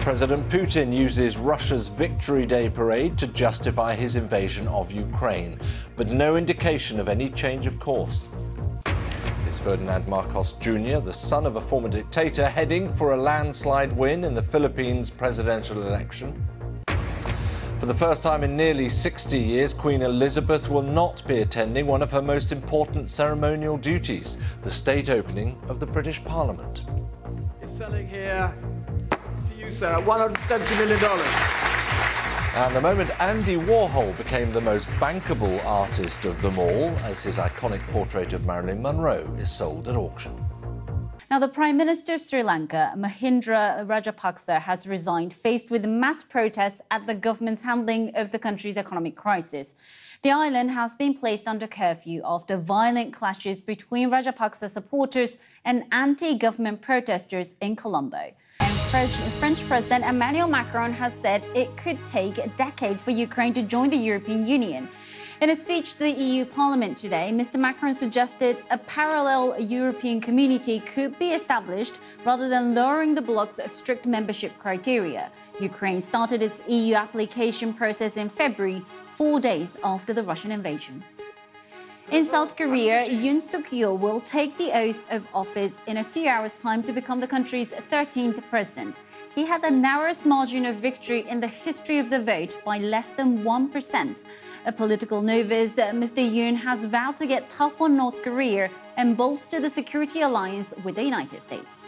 President Putin uses Russia's Victory Day parade to justify his invasion of Ukraine, but no indication of any change of course. Is Ferdinand Marcos Jr., the son of a former dictator, heading for a landslide win in the Philippines presidential election? For the first time in nearly 60 years, Queen Elizabeth will not be attending one of her most important ceremonial duties, the state opening of the British Parliament. It's selling here to you, sir, $170 million. And the moment Andy Warhol became the most bankable artist of them all, as his iconic portrait of Marilyn Monroe is sold at auction. Now, the Prime Minister of Sri Lanka, Mahinda Rajapaksa, has resigned, faced with mass protests at the government's handling of the country's economic crisis. The island has been placed under curfew after violent clashes between Rajapaksa supporters and anti-government protesters in Colombo. French President Emmanuel Macron has said it could take decades for Ukraine to join the European Union. In a speech to the EU Parliament today, Mr. Macron suggested a parallel European community could be established rather than lowering the bloc's strict membership criteria. Ukraine started its EU application process in February, 4 days after the Russian invasion. In South Korea, Yoon Suk-yeol will take the oath of office in a few hours' time to become the country's 13th president. He had the narrowest margin of victory in the history of the vote by less than 1%. A political novice, Mr. Yoon has vowed to get tough on North Korea and bolster the security alliance with the United States.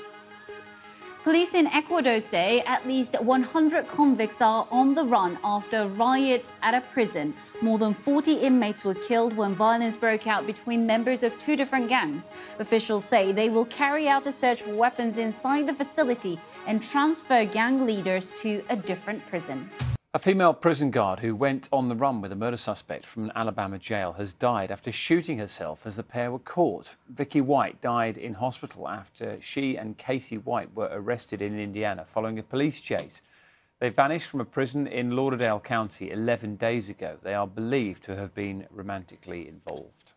Police in Ecuador say at least 100 convicts are on the run after a riot at a prison. More than 40 inmates were killed when violence broke out between members of two different gangs. Officials say they will carry out a search for weapons inside the facility and transfer gang leaders to a different prison. A female prison guard who went on the run with a murder suspect from an Alabama jail has died after shooting herself as the pair were caught. Vicky White died in hospital after she and Casey White were arrested in Indiana following a police chase. They vanished from a prison in Lauderdale County 11 days ago. They are believed to have been romantically involved.